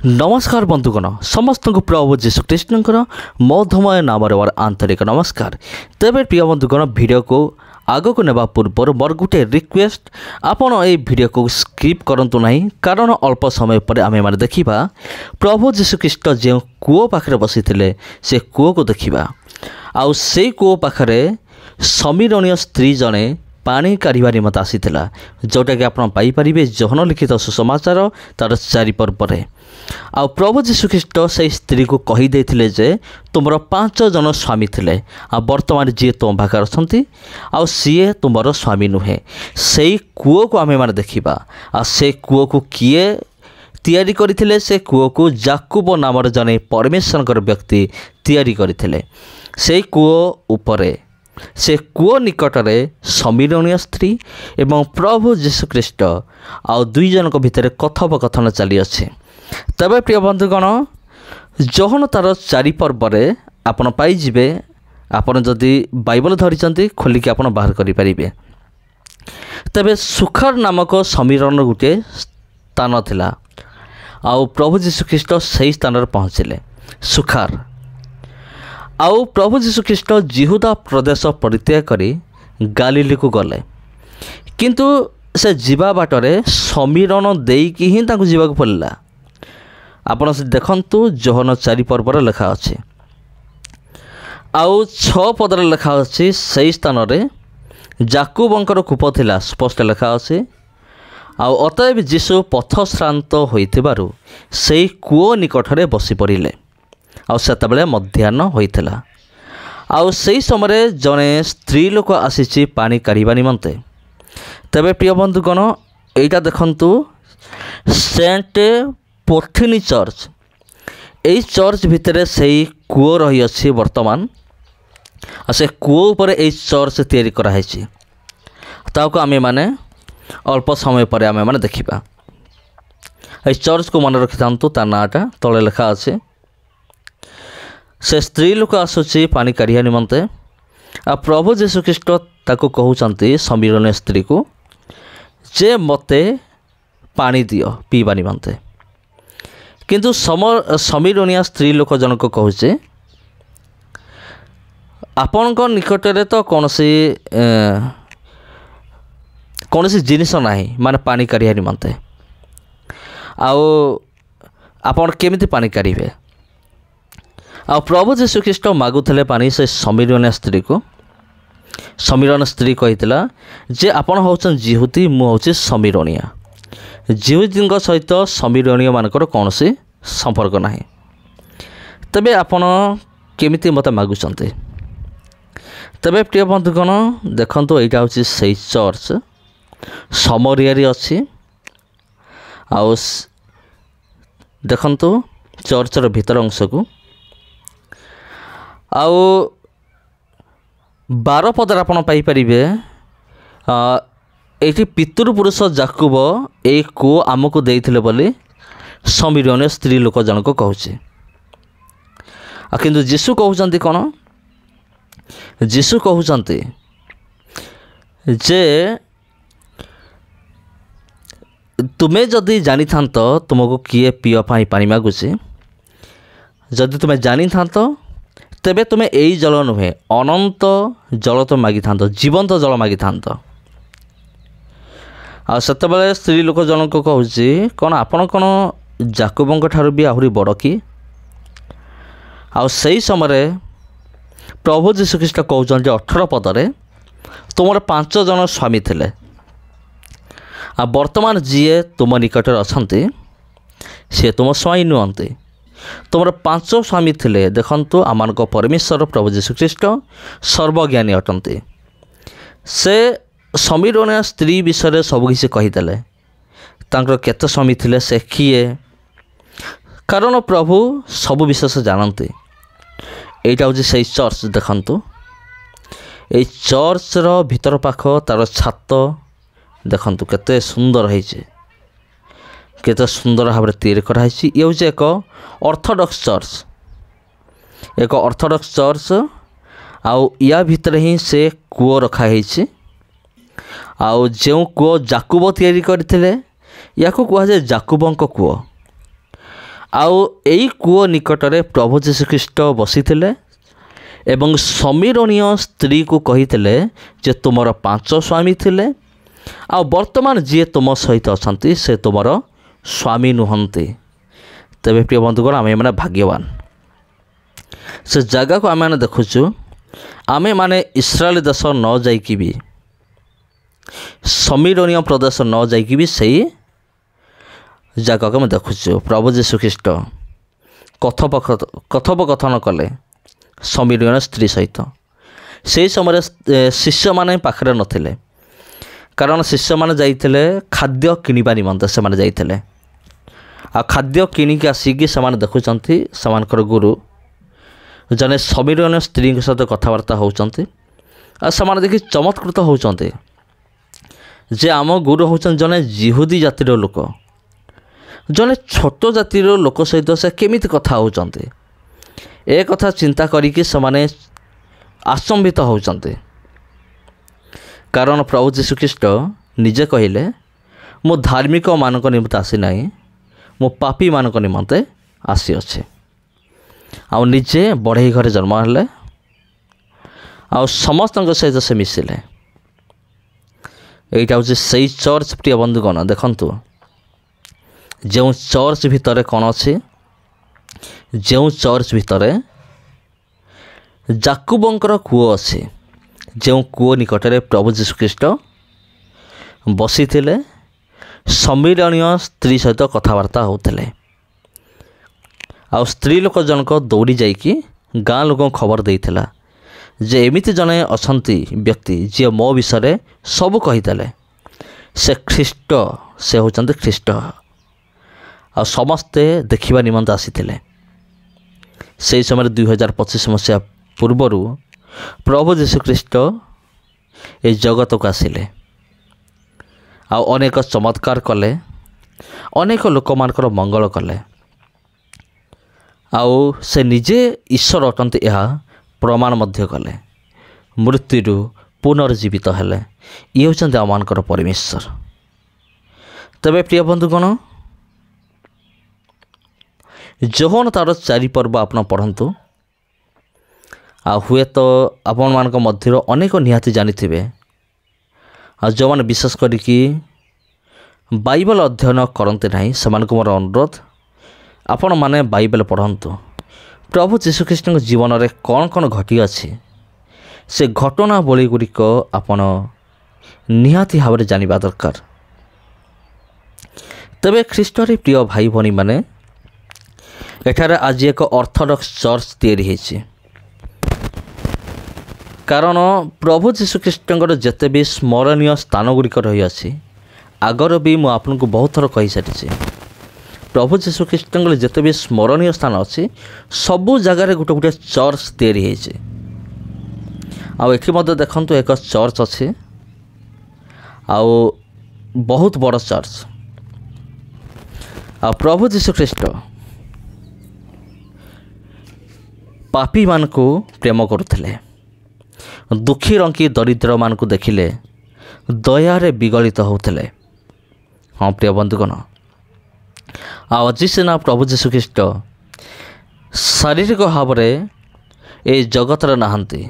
नमस्कार बंधुगण समस्त को प्रभु जीशु कृष्ण मधुमय नाम आंतरिक नमस्कार। तेरे प्रिय बंधुगण वीडियो को आग को नेबा पूर्व मोर गोटे रिक्वेस्ट आपण ए वीडियो को स्किप करंतु नहीं कारण अल्प समय पर आमे माने देखिबा प्रभु जीशु ख्रीष्ट जे कूओ पाखरे बसिथिले से कूओ को देखिबा आउ से कूओ पाखरे समीरणीय स्त्री जने पानी काढ़ा निमत आसीथिला जोटा कि आपण पाई परिबे जोहन लिखित सुसमाचार तार 4 पर्व आ प्रभु जीशु ख्रीष्ट से स्त्री को कही देथिले जे तुमर 5 जन स्वामी थिले आ वर्तमान जी तुम पाखे अछंती आ सीए तुमर स्वामी नुहे से कूओ को आमे माने देखिबा आ से कूओ को किए तैयारी करथिले से कूओ को जाकुब नामर जने परमेश्वर व्यक्ति तैयारी करथिले से कूओ उपरे से कूओ निकटरे समीरणीय स्त्री एवं प्रभु जीशु ख्रीष्ट आ दुई जन भितर कथोपकथन चली अच्छे। तबे प्रिय बंधुगण जोहन तार 4 पर्व आपण पाइबे आपण जदि बाइबल धरी खोलिकी आपण बाहर करें। तबे सुखर नामक समीरण गोटे स्थान थिला आउ प्रभु जीशु ख्रीष्ट सही स्थान पहुँचले सुखार आउ प्रभु जीशु ख्रीष्ट जिहुदा प्रदेश परित्याग करी गालीली को गले किंतु से जीवा बाटरे समीरण देकी ही ताकू जीवा को पड़ला। आपण से देखंतु जोहन 4 पर्वर लेखा अच्छे आउ 6 पदर लेखा अच्छी से स्थान रे जाकुबंकर कूप थिला स्पष्ट लेखा अच्छे आउ अतएव जीशु पथश्रांत होइथिबारु सेई कूओ निकटरे बसी पड़िले आउ सेतबेले मध्याह्न होइथिला आउ सेई समय जने स्त्री लोक आसीची पानी काढ़ा निमंते। तबे प्रिय बंधुगण एटा देखंतु सेंट पोर्थिनी चर्च यही चर्च भितर से कूओ रही अच्छी वर्तमान से कूओ पर यही चर्च तैयारी कराई ताको आमे माने अल्प समय पर आमे माने देखिबा। चर्च को मन रखि थांतु ता नाटा तले लिखा अच्छे से स्त्री लोक आसुची पानी काढ़ा निमंते आ प्रभु जीशु ख्रीष्ट ताको कहउचंती समीरण स्त्री को जे मते पानी दियो पीवा निमंते किंतु समीरणीय स्त्री लोक जनक कहूचे आपण निकटरे तो कौन सी जिनिस नाही माने पानी काढ़ा निमंते आउ आपण केमिति पानी काढ़े आ प्रभु जीशु ख्रीष्ट मागुले पानी से समीरण स्त्री को समीरण स्त्री कहीला जे आपण होचन जिहुती मु होची समीरणीय जिहुती सहित समीरणीय मानकर कौन सी संपर्क नाही तबे आपण केमिति मत मागुचंते। तबे प्रिय बंधुगण देखंतु एटा होची सेई चर्च समरियारी अच्छी आउ देखंतु चर्चर भीतर अंश को आउ 12 पदर आपण पाई परिबे एटी पितृपुरुष जाकुब ए कूओ आमको देइथिले बोली समीरण स्त्री लोक जनक कहूचे किंतु जीशु कहउचंती कोन जीशु कहउचंती जे तुमे जदि जानी थांत तुमको किए पियो पाई पानी मागुचे जदि तुमे जानी थांत तेबे तुमे एई जल नुहे अनंत जल तो मागी थांत जीवंत जल मागी थांत आ सेतबेले स्त्री लोक जनक कहूची कौन आपण कौन जाकुबंक ठारू भी आहुरी बड़ कि आ सही समय प्रभु जीशु ख्रीष्ट कहउचंती 18 पदरे तुमर 5 जन स्वामी थिले आ वर्तमान जीए तुम निकटरे अछंती से तुम स्वामी नुहंती तुमर 5 स्वामी थिले देखंतु आमानक परमेश्वर प्रभु जीशु ख्रीष्ट सर्वज्ञानी अटंती से समीरण स्त्री विषय सबकिछि कहीदेले तांकर केते स्वामी थिले से किए कारण प्रभु सब विषय से जानते। एटा होची से चर्च देखंतु ए चर्चर भीतर पाख तार छात देखंतु केते सुंदर है केते सुंदर भाव तैयारी कराई। ये हूँ एक ऑर्थोडॉक्स चर्च आउ या भितर ही से कूओ रखाई आउ जो कूओ जाकुब तैयारी करथिले या को कहा जाए जाकुबंक कूओ आउ एई कूओ निकटरे प्रभु जीशुख्रीष्ट बसिथिले एवं समीरणीय स्त्री को कहिथिले जे तुमर 5 स्वामी थिले आ वर्तमान जी तुम सहित अच्छा से तुमर स्वामी नुहंती। तेरे प्रिय बंधुगण आम मैंने भाग्यवान से जगह को आम देखुचु। आमे माने इस्राएल देश न जाइकी भी समीरणीय प्रदेश न जाइकी भी सही जगह को देखुचु। प्रभु जीशुख्रीष्ट कथोपकथन कले समीरणीय स्त्री सहित। से समय शिष्य माने पाखरे नथिले कारण शिष्य माने जाइथिले खाद्य किनिबा निमंते से माने जाइथिले आ खाद्य किनिक आसिकी से देखुचंती समानकर गुरु जने समीरणीय स्त्री सहित कथबार्ता होउचंती आ से देखि चमत्कृत होउचंती जे आम गुरु होउचन जने जिहुदी जातिर लोक जने छोट जातिर लोक सहित से केमिति कथा होउचंती ए कथा चिंता करिकि से आचंबित होउचंती कारण प्रभु जीशुख्रीष्ट निजे कहिले मो धार्मिक मानक निमंते आसी नाही मो पापी मानक निमंते आसी अछि। आ निजे बढ़ई घरे जन्म हेले आ समस्त सहित से मिसिले। एटा हूँ से चर्च प्रिय बंधुगण देखंतु जो चर्च भितर कौन अच्छी जो चर्च भितर जाकुबंकर कूओ अच्छी जो कूओ निकटरे प्रभु जीशुख्रीष्ट बसी थिले समीरणीय स्त्री सहित कथबार्ता होते आ स्त्री लोक जनक दौड़ी जाइकी गाँ लोक खबर देइथिला जे एमिति जने अछंती व्यक्ति जे मो विषय सब कहीदेले से ख्रीष्ट से होचंती ख्रीष्ट आ समस्ते देखिबा निमंते आसीथिले। से समय 2025 मसीहा पूर्वरु प्रभु जीशुख्रीष्ट ए जगत को आसिले आ अनेक चमत्कार कले अनेक लोक मानकर मंगल कले आउ से निजे ईश्वर अटंती यह प्रमाण मध्य कले मृत्यु पुनर्जीवित हेले ये होचंती आमनकर परमेश्वर। तबे प्रिय बंधुगण जोहन तार 4 पर्व आपन पढ़ंतु आ हुए तो आपण मानक मध्य अनेक निहाती जानिथिबे आ जो मैंने विशेष करिकी बाइबल अध्ययन करते नहीं सेमानक मोर अनुरोध आपण माने बाइबल पढ़ंतु प्रभु जीशुख्रीष्ट जीवन में कौन कौन घटी अच्छी से घटनावली गुड़िक आपण निहाती भाव में जानिबा दरकार। तबे ख्रीष्टरे प्रिय भाई भनी माने एठारे आज एक ऑर्थोडॉक्स चर्च तैयारी होइछि कारण प्रभु जीशुख्रीष्ट जेते भी स्मरणीय स्थान गुड़िक रही अछि आगर भी मु आपनको बहुत थर कही सारी प्रभु जीशुख्रीष्ट जेते भी स्मरणीय स्थान अच्छी सबू जगार गोटे गोटे चर्च तैयारी होइछि आ एठी मध्य देखंतु एक चर्च अच्छी आ बहुत बड़ चर्च आ प्रभु जीशुख्रीष्ट पापी मान को प्रेम करुथिले दुखी रंकी दरिद्र मान को देखिले दयारे विगलित होते। हाँ प्रिय बंधुगण आज सीना प्रभु जीशुख्रीष्ट शारीरिक भाव में ये जगत नहांती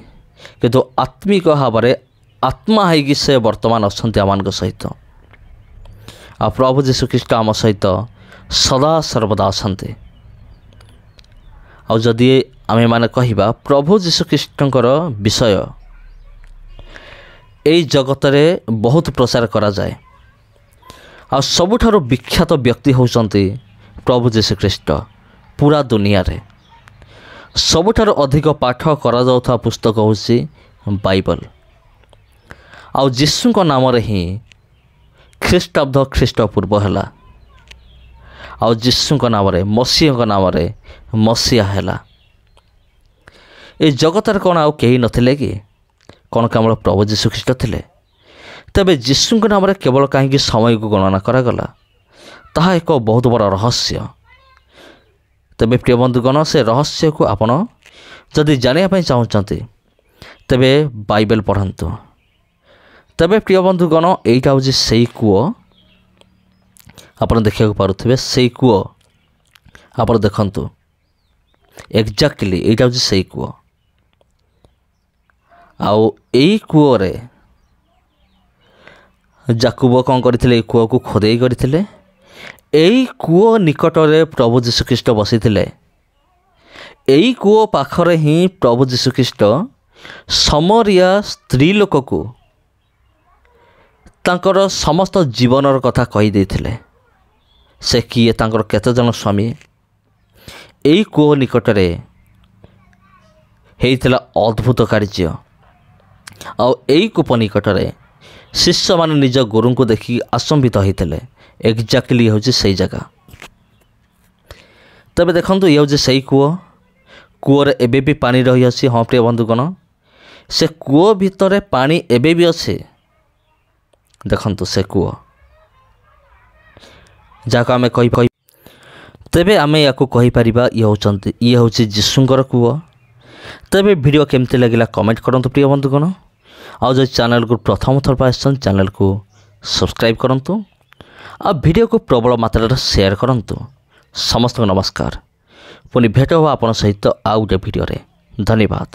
किंतु आत्मिक भाव में आत्मा है से वर्तमान अच्छा आम सहित आ प्रभु जीशुख्रीष्ट आम सहित सदा सर्वदा अच्छा। आ जदि आमे माने कहिबा प्रभु जीशुख्रीष्टंकर विषय एई जगत रे बहुत प्रचार करा जाए आ सबुठारो विख्यात व्यक्ति होउचंती प्रभु जीशुख्रीष्ट पूरा दुनिया रे सबुठारो अधिक पाठ करा जाउथा पुस्तक होउची बाइबल आ जीशुଙ୍କ नाम रे ही ख्रीष्टाब्द ख्रीष्ट पूर्व हैला आ जीशुଙ୍କ नाम रे मसीहଙ୍କ नाम रे मसीहा हैला। ए जगतर कौन आउ कहीं नथिले कि कौन केवल प्रभु जीशुख्रीष्ट थिले तेबे जीशुଙ୍କ नाम रे केवल कहीं समय को गणना करागला ताहा एक बहुत बड़ रहस्य। तेबे प्रिय बंधुगण से रहस्य को आपण जदि जानिया चाहते तेबे बाइबल पढ़ंतु। तेबे प्रिय बंधुगण एइटा हूँ से कूओ आपण देखा पारुथिबे से कूओ ଆପଣ ଦେଖନ୍ତୁ ଏକ୍ଜାକ୍ଟଲି ଏଇଟା ହେଉଛି ସେଇ କୂଅ। ଆଉ ଏଇ କୂଅରେ ଯାକୁବ କ'ଣ କରିଥିଲେ? ଏଇ କୂଅକୁ ଖୋଦେଇ କରିଥିଲେ। ଏଇ କୂଅ ନିକଟରେ ପ୍ରଭୁ ଯୀଶୁଖ୍ରୀଷ୍ଟ ବସିଥିଲେ। ଏଇ କୂଅ ପାଖରେ ହିଁ ପ୍ରଭୁ ଯୀଶୁଖ୍ରୀଷ୍ଟ ସମରିଆ ସ୍ତ୍ରୀ ଲୋକକୁ ତାଙ୍କର ସମସ୍ତ ଜୀବନର କଥା କହିଦେଇଥିଲେ। ସେ କିଏ, ତାଙ୍କର କେତେଜଣ ସ୍ୱାମୀ। ଏଇ କୂଅ ନିକଟରେ ହେଇଥିଲା ଅଦ୍ଭୁତ କାର୍ଯ୍ୟ। ଆଉ ଏଇ କୂପ ନିକଟରେ ଶିଷ୍ୟମାନେ ନିଜ ଗୁରୁଙ୍କୁ ଦେଖି ଆଚମ୍ବିତ ହୋଇଥିଲେ। ଏକ୍ଜାକ୍ଟଲି ହେଉଛି ସେଇ ଜାଗା। ତେବେ ଦେଖନ୍ତୁ, ଇଏ ହେଉଛି ସେଇ କୂଅ। କୂଅରେ ଏବେ ବି ପାଣି ରହିଅଛି। ହଁ ପ୍ରିୟ ବନ୍ଧୁଗଣ, ସେ କୂଅ ଭିତରେ ପାଣି ଏବେ ବି ଅଛି। ଦେଖନ୍ତୁ ସେ କୂଅ ଯାହାକୁ ଆମେ କହି ତେବେ ଆମେ ୟାକୁ କହିପାରିବା ଇଏ ହେଉଛି ଯୀଶୁଙ୍କର କୂଅ। ତେବେ ଭିଡ଼ିଓ କେମିତି ଲାଗିଲା କମେଣ୍ଟ କରନ୍ତୁ ପ୍ରିୟ ବନ୍ଧୁଗଣ। ଆଉ ଯଦି ଚ୍ୟାନେଲକୁ ପ୍ରଥମ ଥର ପାଇଁ ଆସିଛନ୍ତି ଚ୍ୟାନେଲକୁ ସବସ୍କ୍ରାଇବ୍ କରନ୍ତୁ। ଆଉ ଭିଡ଼ିଓକୁ ପ୍ରବଳ ମାତ୍ରାରେ ସେୟାର କରନ୍ତୁ। ସମସ୍ତଙ୍କୁ ନମସ୍କାର। ପୁଣି ଭେଟ ହେବ ଆପଣଙ୍କ ସହିତ ଆଉ ଗୋଟେ ଭିଡ଼ିଓରେ। ଧନ୍ୟବାଦ।